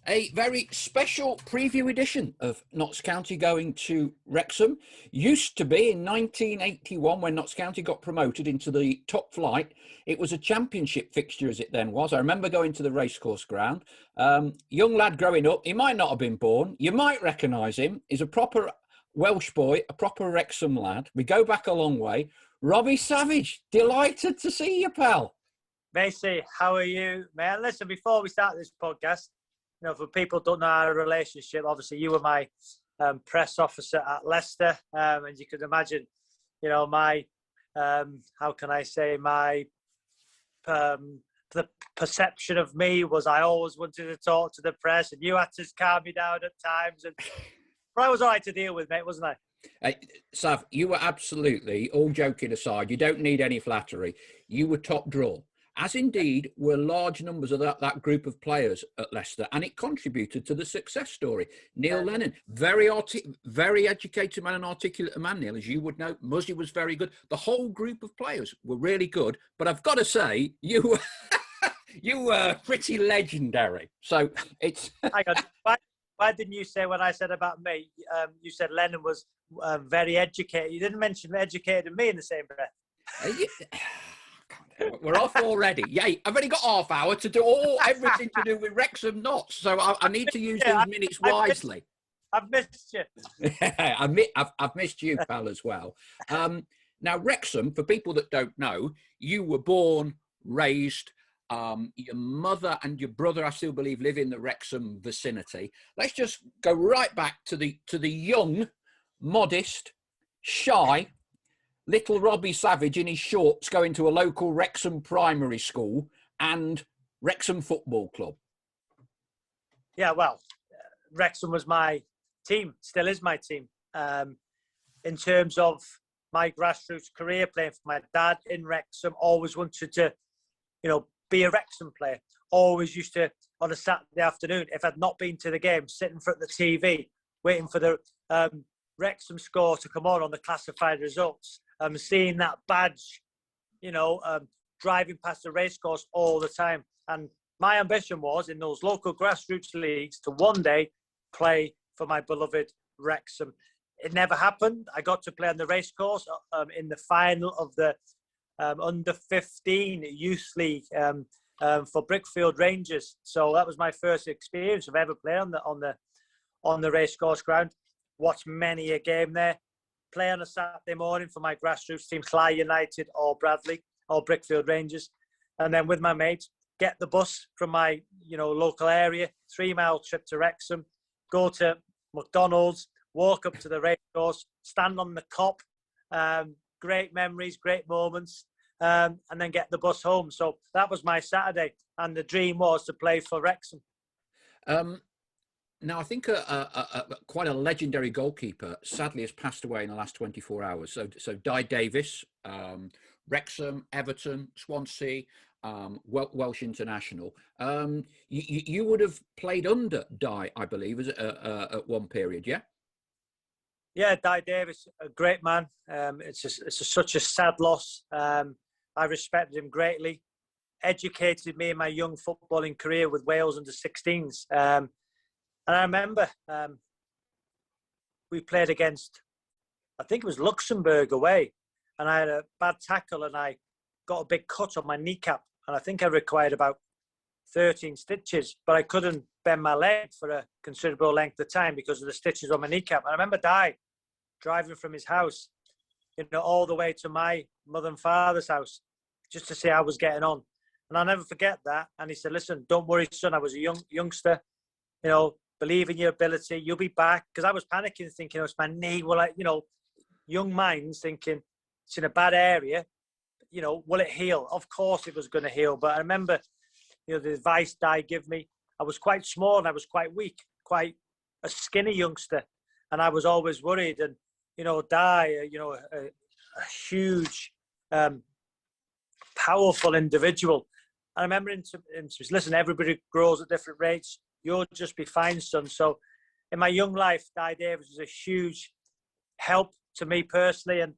A very special preview edition of Notts County going to Wrexham. Used to be in 1981 when Notts County got promoted into the top flight. It was a championship fixture as it then was. I remember going to the racecourse ground. Young lad growing up, he might not have been born. You might recognise him. He's a proper Welsh boy, a proper Wrexham lad. We go back a long way. Robbie Savage, delighted to see you, pal. Macy, how are you, man? Listen, before we start this podcast, you know, for people who don't know our relationship, obviously you were my press officer at Leicester, and you can imagine, you know, my, how can I say, my, the perception of me was I always wanted to talk to the press, and you had to calm me down at times, but I was all right to deal with, mate, wasn't I? Sav, you were absolutely, all joking aside, you don't need any flattery, you were top draw. As indeed were large numbers of that group of players at Leicester, and it contributed to the success story. Neil Lennon, very educated man and articulate man, Neil, as you would know. Muzzy was very good. The whole group of players were really good, but I've got to say, you were pretty legendary. So it's... Hang on. Why didn't you say when I said about me, you said Lennon was very educated. You didn't mention educated and me in the same breath. We're off already. Yay, I've only got half hour to do everything to do with Wrexham Notts, so I need to use these minutes wisely. I've missed you. I've missed you, pal, as well. Now, Wrexham, for people that don't know, you were born, raised, your mother and your brother, I still believe, live in the Wrexham vicinity. Let's just go right back to the young, modest, shy, little Robbie Savage in his shorts going to a local Wrexham primary school and Wrexham Football Club. Yeah, well, Wrexham was my team, still is my team. In terms of my grassroots career, playing for my dad in Wrexham, always wanted to, you know, be a Wrexham player. Always used to, on a Saturday afternoon, if I'd not been to the game, sit in front of the TV, waiting for the Wrexham score to come on the classified results. Seeing that badge, you know, driving past the racecourse all the time. And my ambition was, in those local grassroots leagues, to one day play for my beloved Wrexham. It never happened. I got to play on the racecourse in the final of the under-15 youth league for Brickfield Rangers. So that was my first experience of ever playing on the racecourse ground. Watched many a game there. Play on a Saturday morning for my grassroots team, Clyde United or Bradley or Brickfield Rangers, and then with my mates, get the bus from my, you know, local area, 3-mile trip to Wrexham, go to McDonald's, walk up to the racecourse, stand on the cop, great memories, great moments, and then get the bus home. So that was my Saturday, and the dream was to play for Wrexham. Now, I think quite a legendary goalkeeper sadly has passed away in the last 24 hours. So Di Davis, Wrexham, Everton, Swansea, Welsh international. You would have played under Di, I believe, at one period, yeah? Yeah, Di Davis, a great man. It's such a sad loss. I respected him greatly. Educated me in my young footballing career with Wales under-16s. And I remember we played against, I think it was Luxembourg away, and I had a bad tackle and I got a big cut on my kneecap, and I think I required about 13 stitches, but I couldn't bend my leg for a considerable length of time because of the stitches on my kneecap. And I remember Di driving from his house, you know, all the way to my mother and father's house just to see how I was getting on. And I'll never forget that. And he said, listen, don't worry, son, I was a youngster, you know, believe in your ability, you'll be back. Because I was panicking, thinking, oh, it's my knee. Well, you know, young minds thinking it's in a bad area. You know, will it heal? Of course it was going to heal. But I remember, you know, the advice Di gave me. I was quite small and I was quite weak, quite a skinny youngster. And I was always worried. And, you know, Di, you know, a huge, powerful individual. I remember him to listen, everybody grows at different rates. You'll just be fine, son. So in my young life, Di Davis was a huge help to me personally. And,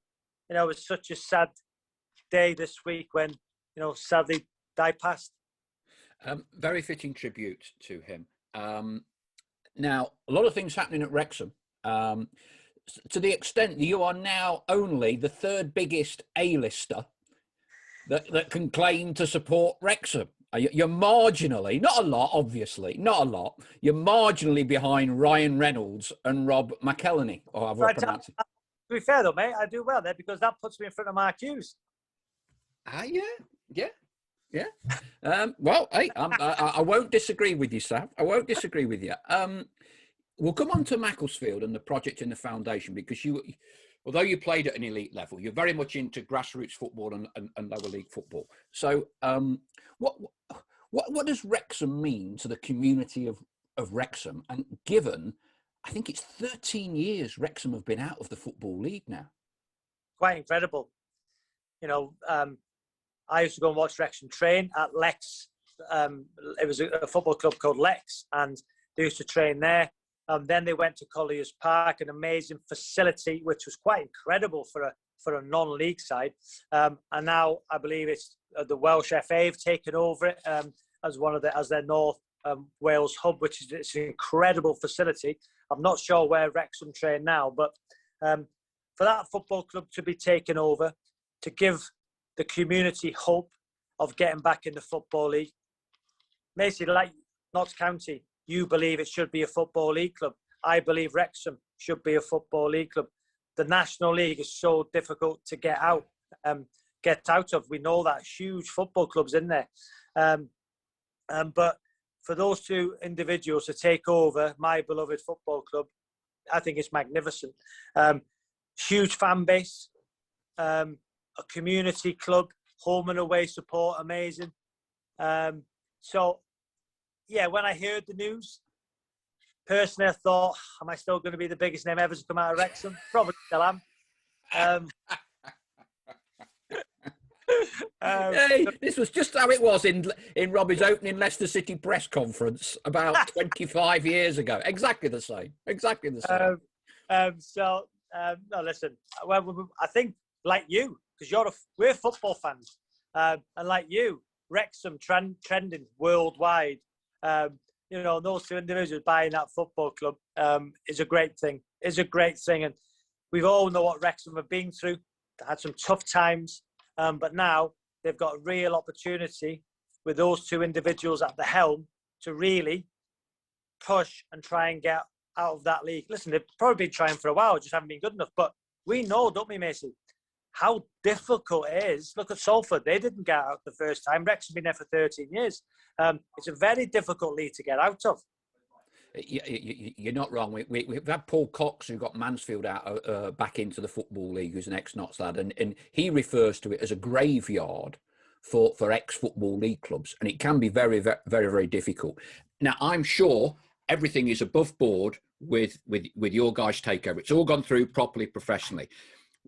you know, it was such a sad day this week when, you know, sadly Di passed. Very fitting tribute to him. Now, a lot of things happening at Wrexham. To the extent that you are now only the third biggest A-lister that can claim to support Wrexham. You're marginally, not a lot, obviously, not a lot. You're marginally behind Ryan Reynolds and Rob McElhenney, or however I pronounce it. To be fair, though, mate, I do well there because that puts me in front of Mark Hughes. Yeah. Well, hey, I won't disagree with you, Sav. I won't disagree with you. We'll come on to Macclesfield and the project in the foundation because although you played at an elite level, you're very much into grassroots football and lower league football. So, what does Wrexham mean to the community of Wrexham? And given, I think it's 13 years Wrexham have been out of the Football League now. Quite incredible. You know, I used to go and watch Wrexham train at Lex. It was a football club called Lex, and they used to train there. Then they went to Colliers Park, an amazing facility, which was quite incredible for a non-league side. And now I believe it's the Welsh FA have taken over it as their North Wales hub, which is it's an incredible facility. I'm not sure where Wrexham train now, but for that football club to be taken over, to give the community hope of getting back in the Football League, basically like Notts County, you believe it should be a Football League club. I believe Wrexham should be a Football League club. The National League is so difficult to get out of. We know that huge football clubs in there. But for those two individuals to take over my beloved football club, I think it's magnificent. Huge fan base, a community club, home and away support, amazing. So, yeah, when I heard the news, personally, I thought, am I still going to be the biggest name ever to come out of Wrexham? Probably still am. Hey, this was just how it was in Robbie's opening Leicester City press conference about 25 years ago. Exactly the same. Exactly the same. No, listen. Well, I think like you, because we're football fans, and like you, Wrexham trending worldwide. You know, those two individuals buying that football club is a great thing. Is a great thing, and we've all know what Wrexham have been through. They had some tough times, but now they've got a real opportunity with those two individuals at the helm to really push and try and get out of that league. Listen, they've probably been trying for a while, just haven't been good enough. But we know, don't we, Macy, how difficult it is. Look at Salford. They didn't get out the first time. Wrexham's been there for 13 years. It's a very difficult league to get out of. You're not wrong. We've had Paul Cox, who got Mansfield out back into the Football League, who's an ex-Notts lad, and he refers to it as a graveyard for ex-Football League clubs, and it can be very, very, very, very difficult. Now, I'm sure everything is above board with your guys' takeover. It's all gone through properly, professionally.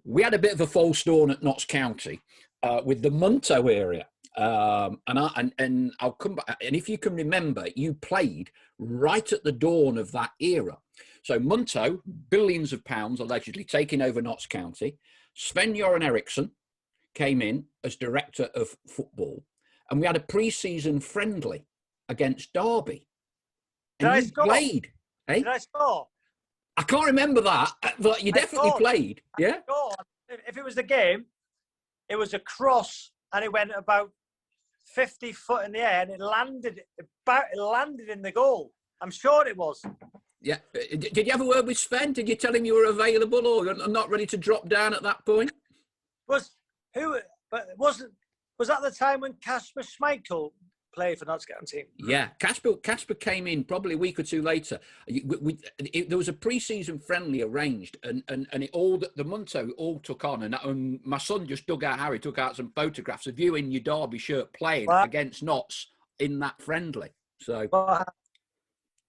We had a bit of a false dawn at Notts County with the Munto area. And I'll come back. And if you can remember, you played right at the dawn of that era. So Munto, billions of pounds allegedly taking over Notts County. Sven-Göran Eriksson came in as director of football, and we had a pre-season friendly against Derby. And you played. Eh? Did I score? I can't remember that, but you definitely played. Yeah. If it was the game, it was a cross, and it went about 50 foot in the air, and it landed in the goal. I'm sure it was. Yeah. Did you have a word with Sven? Did you tell him you were available or not ready to drop down at that point? Was that the time when Kasper Schmeichel played for Notts County? Yeah, Kasper came in probably a week or two later. There was a pre-season friendly arranged, and it all the Munto all took on, and my son just took out some photographs of you in your Derby shirt playing against Notts in that friendly. So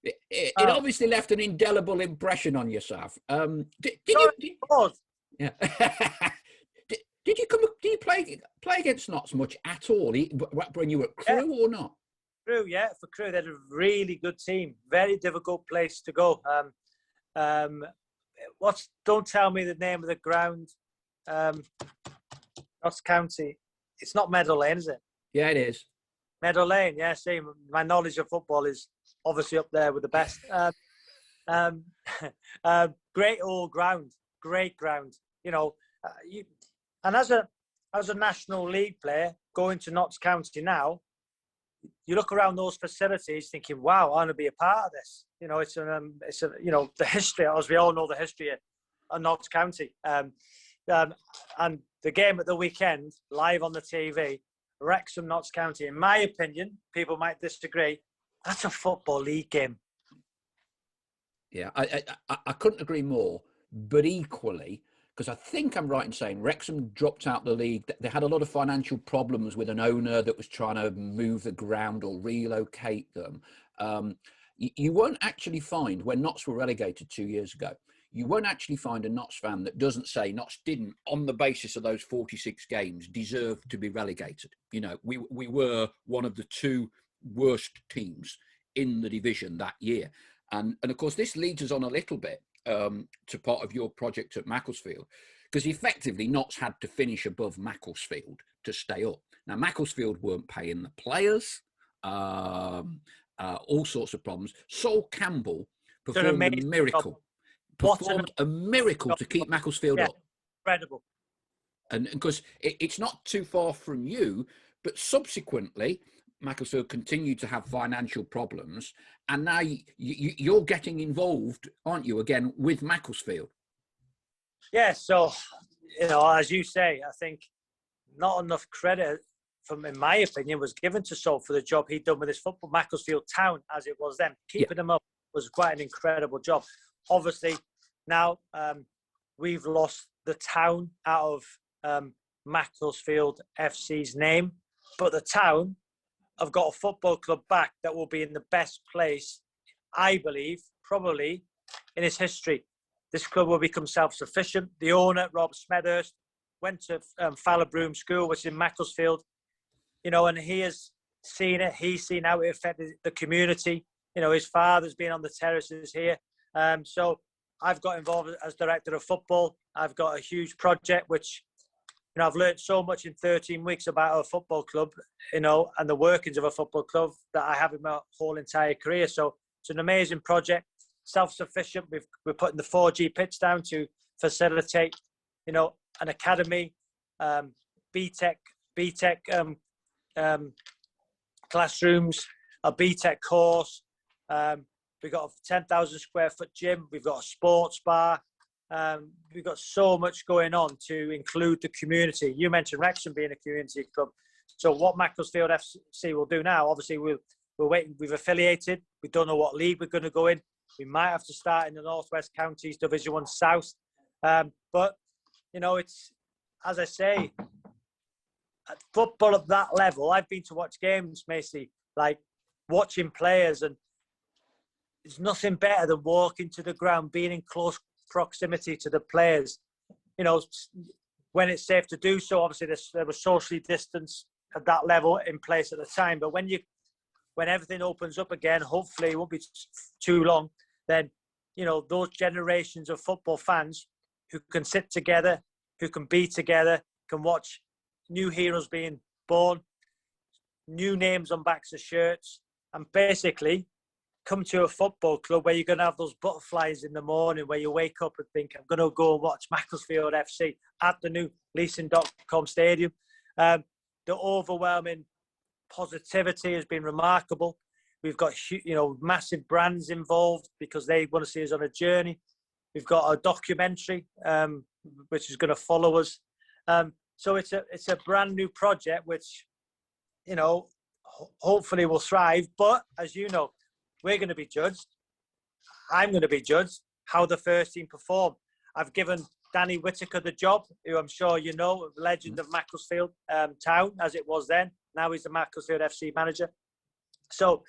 it obviously left an indelible impression on yourself. Did you play against Notts much at all when you were at Crewe or not? Crewe, yeah, for Crewe, they had a really good team. Very difficult place to go. Don't tell me the name of the ground. Notts County. It's not Meadow Lane, is it? Yeah, it is. Meadow Lane, yeah. See, my knowledge of football is obviously up there with the best. Um, great old ground, great ground. You know, and as a National League player going to Notts County now, you look around those facilities thinking, wow, I want to be a part of this. You know, it's you know, the history, as we all know, the history of Notts County. And the game at the weekend, live on the TV, Wrexham Notts County, in my opinion, people might disagree, that's a Football League game. Yeah, I couldn't agree more, but equally, because I think I'm right in saying Wrexham dropped out the league. They had a lot of financial problems with an owner that was trying to move the ground or relocate them. You won't actually find, when Notts were relegated 2 years ago, you won't actually find a Notts fan that doesn't say Notts didn't, on the basis of those 46 games, deserve to be relegated. You know, we were one of the two worst teams in the division that year. And of course, this leads us on a little bit to part of your project at Macclesfield, because effectively Notts had to finish above Macclesfield to stay up. Now, Macclesfield weren't paying the players, all sorts of problems. Sol Campbell performed a miracle. Performed a miracle to keep Macclesfield up. Incredible. And because it's not too far from you, but subsequently, Macclesfield continued to have financial problems, and now you're getting involved, aren't you, again with Macclesfield? Yeah, so, you know, as you say, I think not enough credit, in my opinion, was given to Sol for the job he'd done with his football. Macclesfield Town, as it was then, keeping them up was quite an incredible job. Obviously, now we've lost the town out of Macclesfield FC's name, but the town have got a football club back that will be in the best place, I believe, probably in its history. This club will become self-sufficient. The owner, Rob Smethurst, went to Fallabroom School, which is in Macclesfield, you know, and he has seen it. He's seen how it affected the community. You know, his father's been on the terraces here. So I've got involved as director of football. I've got a huge project, which, you know, I've learned so much in 13 weeks about a football club, you know, and the workings of a football club that I have in my whole entire career. So it's an amazing project, self-sufficient. We're putting the 4G pitch down to facilitate, you know, an academy, BTEC classrooms, a BTEC course. We've got a 10,000 square foot gym. We've got a sports bar. We've got so much going on to include the community. You mentioned Wrexham being a community club. So what Macclesfield FC will do now, obviously we're waiting. We've affiliated. We don't know what league we're going to go in. We might have to start in the Northwest Counties Division 1 South. But, you know, it's, as I say, at football at that level, I've been to watch games, Macy, like watching players, and there's nothing better than walking to the ground, being in close proximity to the players. You know, when it's safe to do so. Obviously, there was socially distanced at that level in place at the time. But when everything opens up again, hopefully it won't be too long, then, you know, those generations of football fans who can sit together, who can be together, can watch new heroes being born, new names on backs of shirts, and basically come to a football club where you're going to have those butterflies in the morning, where you wake up and think, I'm going to go and watch Macclesfield FC at the new leasing.com stadium. The overwhelming positivity has been remarkable. We've got, you know, massive brands involved because they want to see us on a journey. We've got a documentary which is going to follow us. So it's a brand new project which, you know, hopefully will thrive. But as you know, we're going to be judged. I'm going to be judged how the first team perform. I've given Danny Whitaker the job, who I'm sure you know, legend of Macclesfield Town, as it was then. Now he's the Macclesfield FC manager. So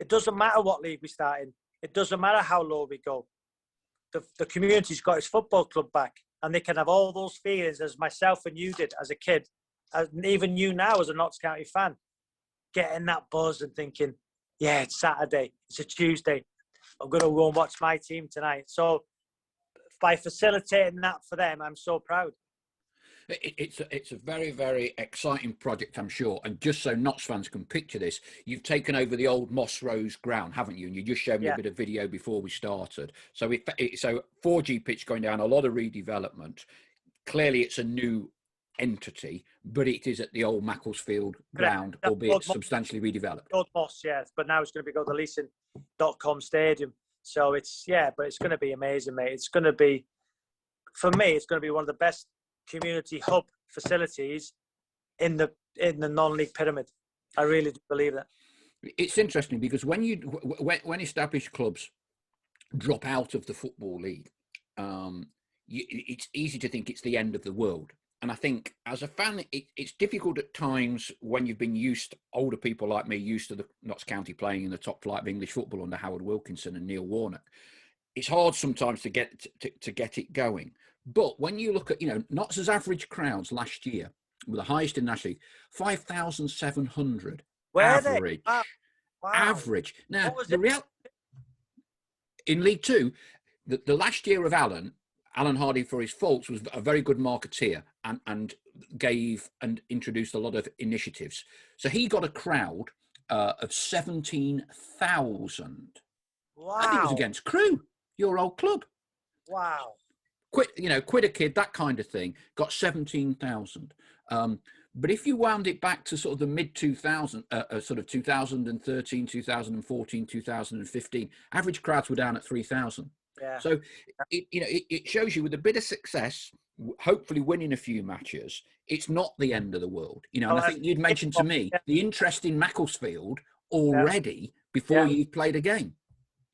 it doesn't matter what league we start in. It doesn't matter how low we go. The community's got its football club back, and they can have all those feelings as myself and you did as a kid, and even you now as a Notts County fan, getting that buzz and thinking, yeah, it's Saturday, it's a Tuesday, I'm going to go and watch my team tonight. So by facilitating that for them, I'm so proud. It's a very, very exciting project, I'm sure. And just so Notts fans can picture this, you've taken over the old Moss Rose ground, haven't you? And you just showed me a bit of video before we started. So so 4G pitch going down, a lot of redevelopment. Clearly, it's a new entity, but it is at the old Macclesfield ground, albeit substantially redeveloped. Old Moss, yes, but now it's going to be called the Leeson.com Stadium. So but it's going to be amazing, mate. It's going to be, for me, it's going to be one of the best community hub facilities in the non-league pyramid. I really do believe that. It's interesting because when established clubs drop out of the Football League, it's easy to think it's the end of the world. And I think as a fan, it's difficult at times when you've been older people like me, used to the Notts County playing in the top flight of English football under Howard Wilkinson and Neil Warnock. It's hard sometimes to get it going. But when you look at, Notts' average crowds last year, were the highest in National League, 5,700 average. Wow. Average. Now, in League Two, the last year of Alan Hardy, for his faults, was a very good marketeer and gave and introduced a lot of initiatives. So he got a crowd of 17,000. Wow. And it was against Crewe, your old club. Wow. Quit a kid, that kind of thing, got 17,000. But if you wound it back to sort of the mid 2000, sort of 2013, 2014, 2015, average crowds were down at 3,000. Yeah. So it shows you, with a bit of success, hopefully winning a few matches, it's not the end of the world. And I think you'd mentioned to me the interest in Macclesfield already before you've played a game.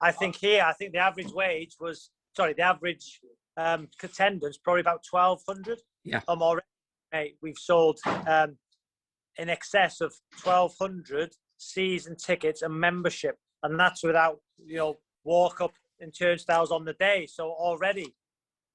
I think the average attendance probably about 1,200. Yeah. Already, mate, we've sold in excess of 1,200 season tickets and membership, and that's without walk up in turnstiles on the day. So already,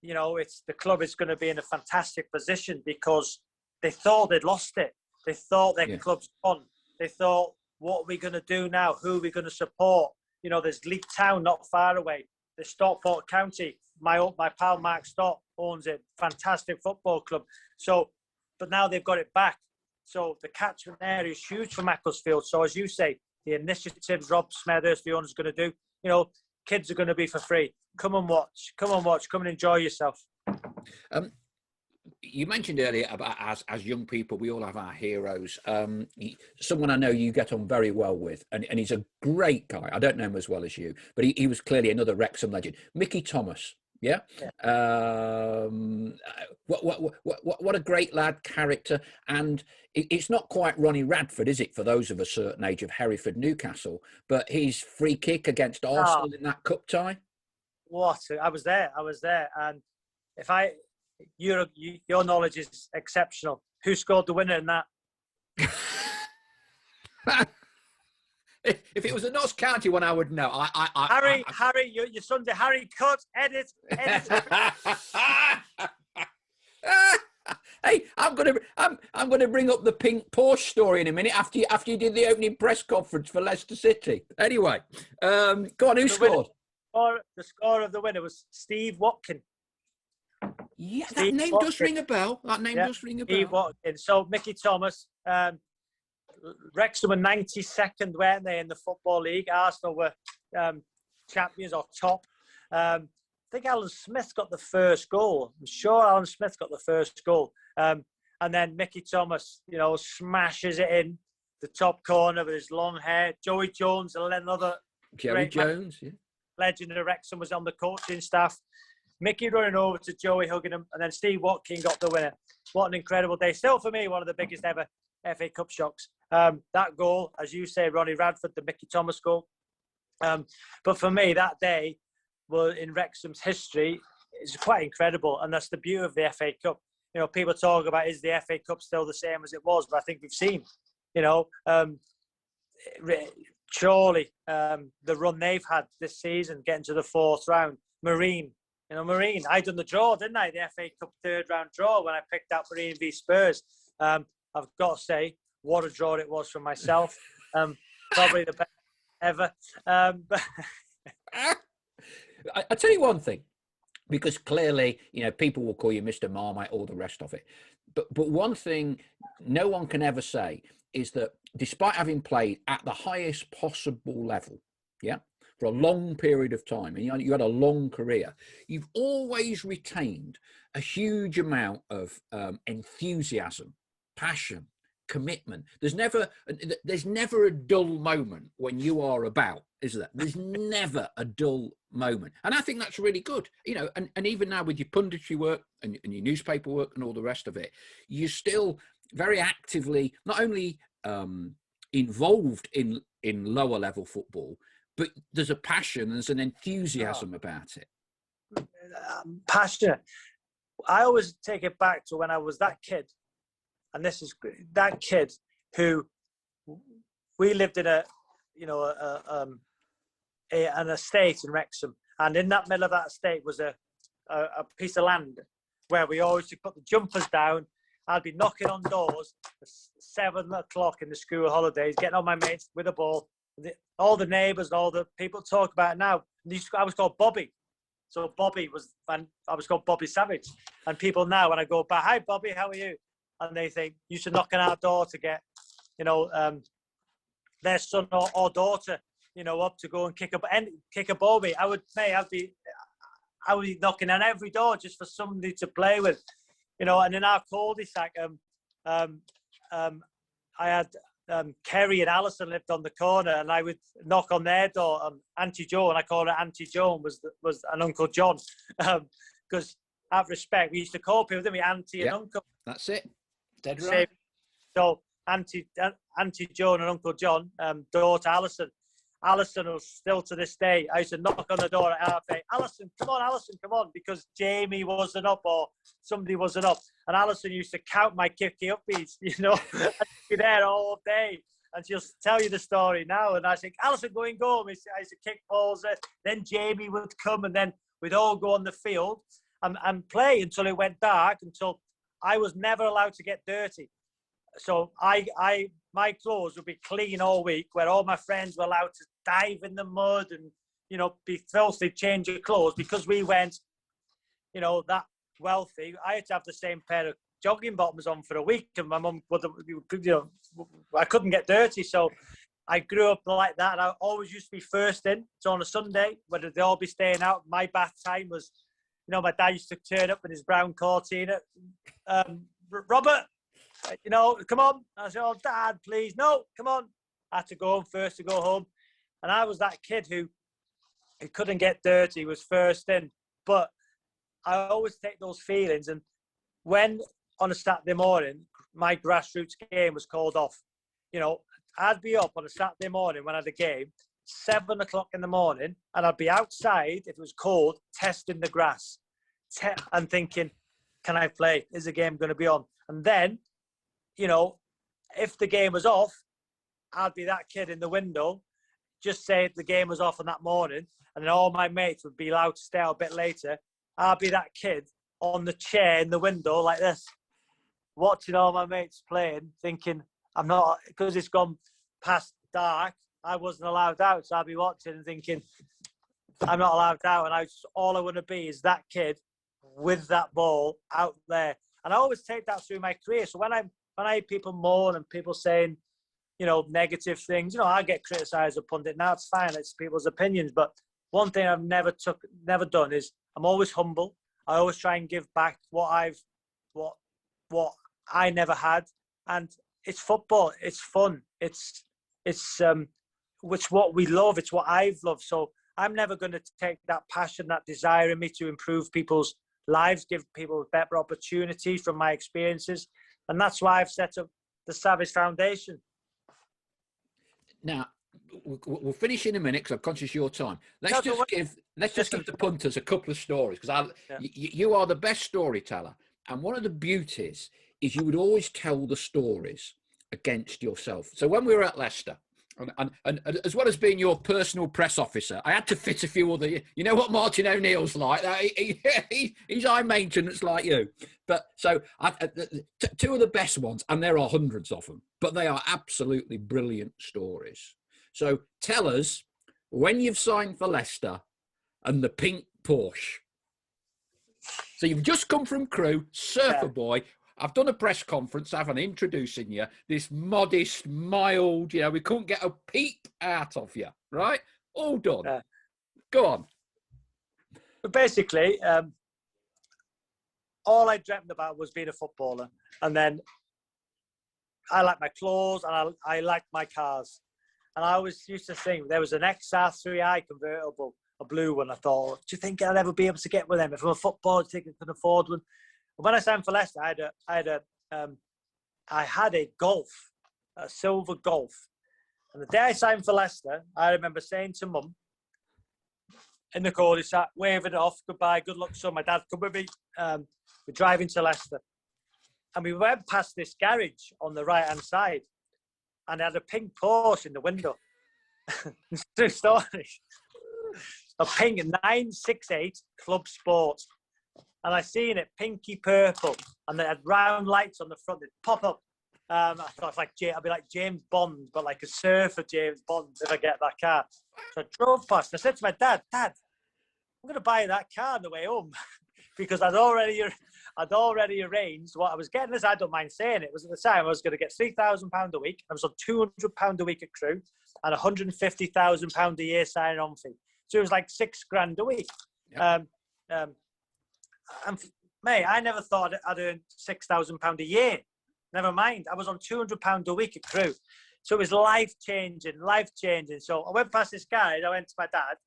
the club is going to be in a fantastic position because they thought they'd lost it. They thought their club's gone. They thought, what are we going to do now? Who are we going to support? There's Leek Town not far away. There's Stockport County. My pal Mark Stott owns it. Fantastic football club. So, but now they've got it back. So the catchment area is huge for Macclesfield. So as you say, the initiatives Rob Smethurst, the owner's going to do, kids are going to be for free. Come and watch. Come and enjoy yourself. You mentioned earlier about as young people, we all have our heroes. Someone I know you get on very well with, and he's a great guy. I don't know him as well as you, but he was clearly another Wrexham legend. Mickey Thomas. Yeah. What a great lad, character. And it's not quite Ronnie Radford, is it, for those of a certain age, of Hereford Newcastle, but his free kick against Arsenal in that cup tie. What? I was there. And your knowledge is exceptional. Who scored the winner in that? If it was a Notts County one, I would know. Harry, your son's a Harry. Cut, edit. Hey, I'm gonna bring up the pink Porsche story in a minute after you did the opening press conference for Leicester City. Anyway, go on. Who scored? The score of the winner was Steve Watkin. Yeah, that name does ring a bell. Steve Watkin. So Mickey Thomas. Wrexham were 92nd, weren't they, in the Football League? Arsenal were champions or top. I think Alan Smith got the first goal. I'm sure Alan Smith got the first goal. And then Mickey Thomas, smashes it in the top corner with his long hair. Joey Jones, another Jerry Jones, legend of Wrexham, was on the coaching staff. Mickey running over to Joey, hugging him, and then Steve Watkin got the winner. What an incredible day. Still, for me, one of the biggest ever FA Cup shocks. That goal, as you say, Ronnie Radford, the Mickey Thomas goal. But for me, that day, in Wrexham's history, is quite incredible, and that's the beauty of the FA Cup. People talk about, is the FA Cup still the same as it was? But I think we've seen, surely the run they've had this season, getting to the fourth round. Marine, I done the draw, didn't I? The FA Cup third round draw when I picked out Marine v Spurs. I've got to say, what a draw it was for myself. Probably the best ever. But I tell you one thing, because clearly, people will call you Mr. Marmite, all the rest of it. but one thing no one can ever say is that despite having played at the highest possible level, yeah, for a long period of time, and you had a long career, you've always retained a huge amount of enthusiasm, passion, commitment. There's never a dull moment when you are about, is there? There's never a dull moment, and I think that's really good. You know, and even now with your punditry work and your newspaper work and all the rest of it, you're still very actively not only involved in lower level football, but there's a passion, there's an enthusiasm about it. Passionate. I always take it back to when I was that kid, and this is that kid who we lived in an estate in Wrexham, and in that middle of that estate was a piece of land where we always put the jumpers down. I'd be knocking on doors at 7 o'clock in the school holidays, getting on my mates with a ball. All the neighbours, all the people talk about it now. I was called Bobby. So Bobby and I was called Robbie Savage. And people now, when I go back, hi Bobby, how are you? And they think you should knock on our door to get, their son or daughter, up to go and kick a ball. I'd be knocking on every door just for somebody to play with, And in our cul-de-sac, I had Kerry and Alison lived on the corner, and I would knock on their door. Auntie Jo, and I called her Auntie Joan, was an Uncle John, because out of respect, we used to call people, didn't we, Auntie and Uncle. That's it. Dead right. So Auntie Joan and Uncle John, daughter Alison. Alison was still to this day. I used to knock on the door at half 8. Alison, come on, because Jamie wasn't up or somebody wasn't up. And Alison used to count my kicky upbeats, and be there all day. And she'll tell you the story now. And I think, Alison, go and go. I used to kick balls. Then Jamie would come, and then we'd all go on the field and play until it went dark, until I was never allowed to get dirty. So my clothes would be clean all week, where all my friends were allowed to dive in the mud and, be filthy, change your clothes, because we went, that wealthy. I had to have the same pair of jogging bottoms on for a week, and my mum would, I couldn't get dirty. So I grew up like that. And I always used to be first in. So on a Sunday, whether they all be staying out, my bath time was, my dad used to turn up in his brown Cortina. Robert, come on. I said, oh, Dad, please. No, come on. I had to go home first to go home. And I was that kid who couldn't get dirty, was first in. But I always take those feelings. And when on a Saturday morning, my grassroots game was called off, I'd be up on a Saturday morning when I had a game, 7 o'clock in the morning, and I'd be outside, if it was cold, testing the grass and thinking, can I play? Is the game going to be on? And then, if the game was off, I'd be that kid in the window, just say the game was off on that morning, and then all my mates would be allowed to stay out a bit later. I'd be that kid on the chair in the window like this, watching all my mates playing, thinking, I'm not, because it's gone past dark, I wasn't allowed out. So I'd be watching and thinking, I'm not allowed out. And all I want to be is that kid with that ball out there. And I always take that through my career. So when I hear people moan and people saying, negative things, I get criticised as a pundit. Now it's fine, it's people's opinions. But one thing I've never done is I'm always humble. I always try and give back what I never had. And it's football. It's fun. It's what we love. It's what I've loved. So I'm never going to take that passion, that desire in me to improve people's lives, give people better opportunities from my experiences. And that's why I've set up the Savage Foundation. Now, we'll finish in a minute because I'm conscious of your time. Let's just give the punters a couple of stories, because you are the best storyteller. And one of the beauties is you would always tell the stories against yourself. So when we were at Leicester, and as well as being your personal press officer, I had to fit a few other, what Martin O'Neill's like. He's high maintenance like you. But so two of the best ones, and there are hundreds of them, but they are absolutely brilliant stories. So tell us, when you've signed for Leicester and the pink Porsche. So you've just come from Crewe, surfer boy. I've done a press conference, haven't I, introducing you, this modest, mild, we couldn't get a peep out of you, right? All done. Go on. But basically, all I dreamt about was being a footballer. And then I like my clothes and I like my cars. And I always used to think there was an XR3i convertible, a blue one. I thought, do you think I'll ever be able to get with them? If I'm a footballer, do you think I can afford one? And when I signed for Leicester, I had a Golf, a silver Golf. And the day I signed for Leicester, I remember saying to Mum, in the cul-de-sac, waving it off, goodbye, good luck, son. My dad, come with me. We're driving to Leicester. And we went past this garage on the right-hand side, and it had a pink Porsche in the window. True story. A pink 968 Club Sport. And I seen it pinky purple, and they had round lights on the front. They'd pop up. I thought I'd be like James Bond, but like a surfer James Bond if I get that car. So I drove past. I said to my dad, I'm going to buy that car on the way home because I'd already arranged what I was getting. This, I don't mind saying it, was at the time I was going to get £3,000 a week. I was on £200 a week at Crewe and £150,000 a year signing on fee. So it was like £6,000 a week. Yep. And mate, I never thought I'd earn £6,000 a year. Never mind. I was on £200 a week at Crewe. So it was life-changing. So I went past this guy and I went to my dad,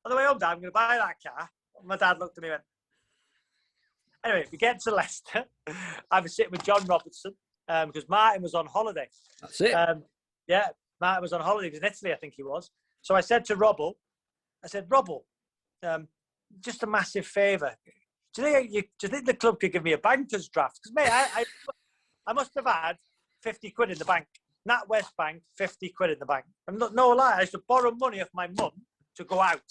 on the way home, Dad, I'm going to buy that car. My dad looked at me and went, anyway, we get to Leicester. I was sitting with John Robertson because Martin was on holiday. That's it. Yeah, Martin was on holiday. He was in Italy, I think he was. So I said to Robbo, just a massive favour. Do you think the club could give me a banker's draft? Because, mate, I must have had 50 quid in the bank. NatWest Bank, 50 quid in the bank. And no lie, I used to borrow money off my mum to go out.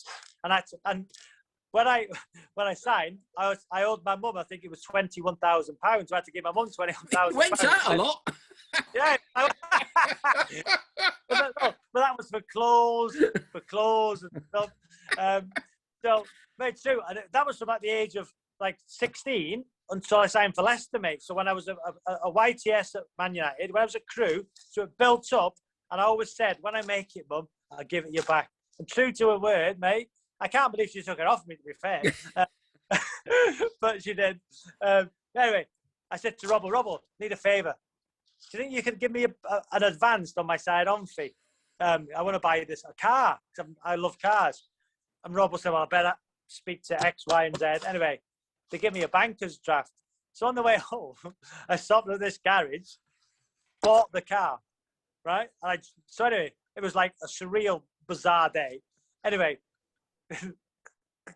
And when I signed, I owed my mum, I think it was £21,000. I had to give my mum £21,000. You went out a lot. Yeah. But that was for clothes and stuff. So, mate, true. And that was from at the age of like 16 until I signed for Leicester, mate. So when I was a YTS at Man United, when I was at Crewe, so it built up. And I always said, when I make it, Mum, I'll give it you back. And true to her word, mate, I can't believe she took it off me, to be fair. But she did. Anyway, I said to Robbo, need a favour. Do you think you could give me an advance on my side-on fee? I want to buy a car, because I love cars. And Robbo said, well, I better speak to X, Y, and Z. Anyway, they give me a banker's draft. So on the way home, I stopped at this garage, bought the car, right? So anyway, it was like a surreal, bizarre day. Anyway,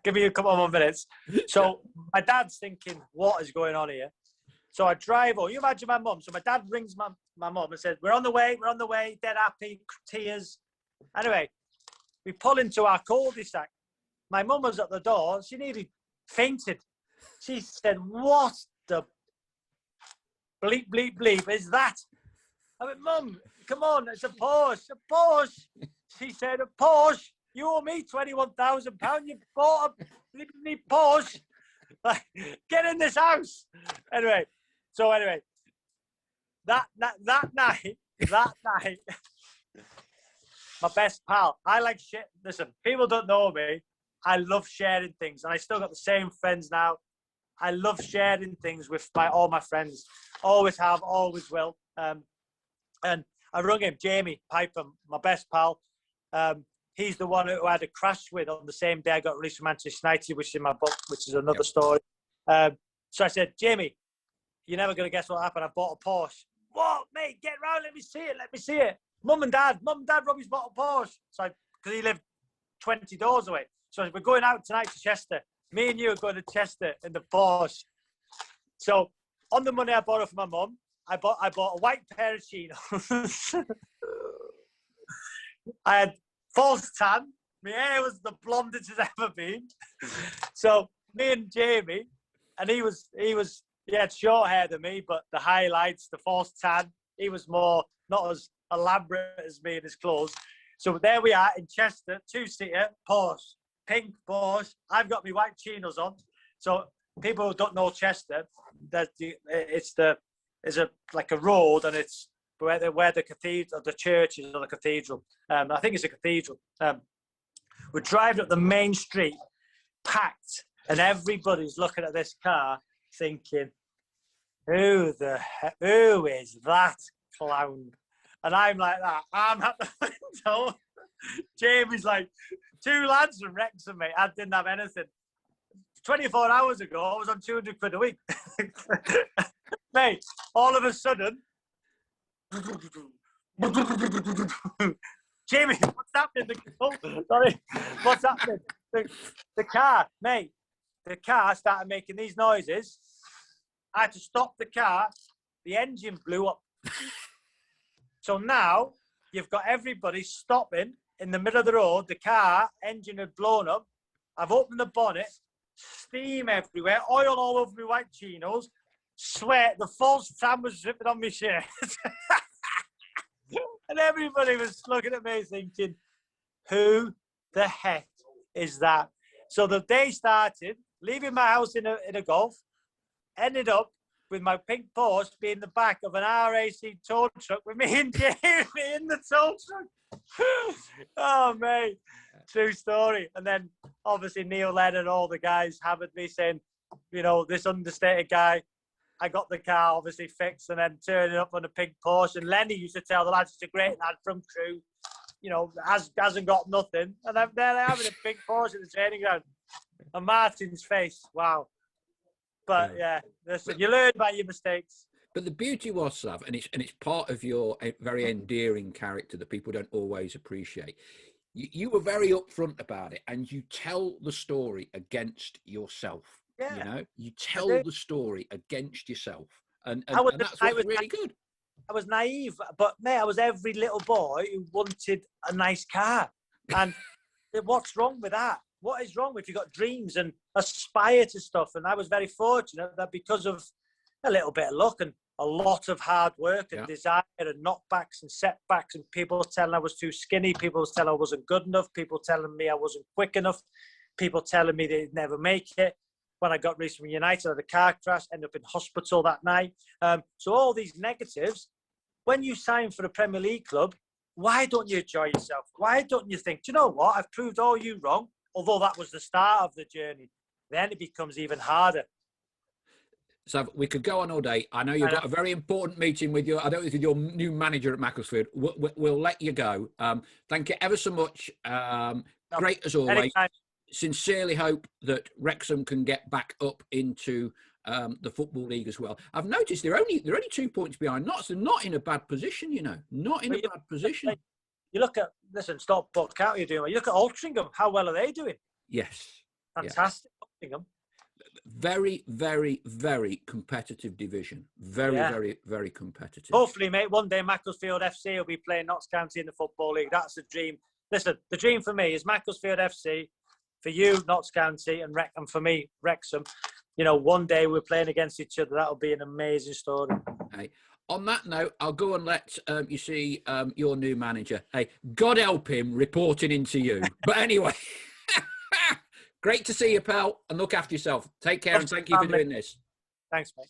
give me a couple more minutes. So my dad's thinking, what is going on here? So I drive over. You imagine my mum. So my dad rings my mum and says, we're on the way, dead happy, tears. Anyway, we pull into our cul-de-sac. My mum was at the door. She nearly fainted. She said, what the bleep, bleep, bleep is that? I went, Mum, come on, it's a Porsche, a Porsche. She said, a Porsche? You owe me £21,000. You bought a bleep, Porsche. Like, get in this house. Anyway, that night, my best pal, I like shit. Listen, people don't know me. I love sharing things, and I still got the same friends now. I love sharing things with all my friends. Always have, always will. And I rung him, Jamie Piper, my best pal. He's the one who I had a crash with on the same day I got released from Manchester United, which is in my book, which is another story. So I said, Jamie, you're never going to guess what happened. I bought a Porsche. What, mate? Get round. Let me see it. Mum and Dad, Robbie's bought a Porsche. So because he lived 20 doors away. So we're going out tonight to Chester. Me and you are going to Chester in the Porsche. So on the money I borrowed from my mum, I bought a white pair of chinos. I had false tan. My hair was the blondest it's ever been. So me and Jamie, and he had short hair than me, but the highlights, the false tan, he was not as elaborate as me in his clothes. So there we are in Chester, two-seater, Porsche, pink Porsche. I've got my white chinos on. So people who don't know Chester, like a road, and it's where the cathedral, the church is, or the cathedral. I think it's a cathedral. We're driving up the main street, packed, and everybody's looking at this car, thinking, "Who is that clown?" And I'm like that. I'm at the window. Jamie's like, 2 lads from Wrexham, mate. I didn't have anything. 24 hours ago, I was on 200 quid a week. Mate, all of a sudden, Jamie, what's happening? Sorry, what's happening? The car, mate, the car started making these noises. I had to stop the car. The engine blew up. So now you've got everybody stopping in the middle of the road. The car engine had blown up. I've opened the bonnet, steam everywhere, oil all over my white chinos, sweat. The false tan was dripping on my shirt. And everybody was looking at me thinking, who the heck is that? So the day started, leaving my house in a Golf, ended up with my pink Porsche being the back of an RAC tow truck with me and Jamie in the tow truck. Oh, mate, true story. And then obviously Neil Lennon and all the guys hammered me saying, you know, this understated guy. I got the car obviously fixed and then turning up on a pink Porsche. And Lenny used to tell the lads, he's a great lad from Crewe, you know, hasn't got nothing. And I'm there having a pink Porsche at the training ground. And Martin's face, wow. But yeah, listen, you learn by your mistakes. But the beauty was, Sav, and it's part of your very endearing character that people don't always appreciate. You were very upfront about it, and you tell the story against yourself. Yeah. You know, you tell the story against yourself, and that's what's really good. I was naive, but mate, I was every little boy who wanted a nice car. And what's wrong with that? What is wrong if you've got dreams and aspire to stuff? And I was very fortunate that because of a little bit of luck and a lot of hard work and desire and knockbacks and setbacks and people telling I was too skinny, people telling I wasn't good enough, people telling me I wasn't quick enough, people telling me they'd never make it. When I got released from United, I had a car crash, ended up in hospital that night. So all these negatives, when you sign for a Premier League club, why don't you enjoy yourself? Why don't you think, do you know what? I've proved all you wrong. Although that was the start of the journey, then it becomes even harder. So we could go on all day. I know you've got a very important meeting with your new manager at Macclesfield. We'll let you go. Thank you ever so much. Great as always. Anytime. Sincerely hope that Wrexham can get back up into the Football League as well. I've noticed they're only 2 points behind Notts. They're not in a bad position, you know. Not in a bad position. You look at, stop Buck County doing. You look at Altrincham. How well are they doing? Yes. Fantastic. Yeah. Altrincham. Very, very, very competitive division. Very, very competitive. Hopefully, mate, one day Macclesfield FC will be playing Notts County in the Football League. That's the dream. Listen, the dream for me is Macclesfield FC, for you, Notts County, and for me, Wrexham. You know, one day we're playing against each other. That'll be an amazing story. Hey, on that note, I'll go and let you see your new manager. Hey, God help him reporting into you. But anyway, great to see you, pal, and look after yourself. Take care and thank you for doing this. Thanks, mate.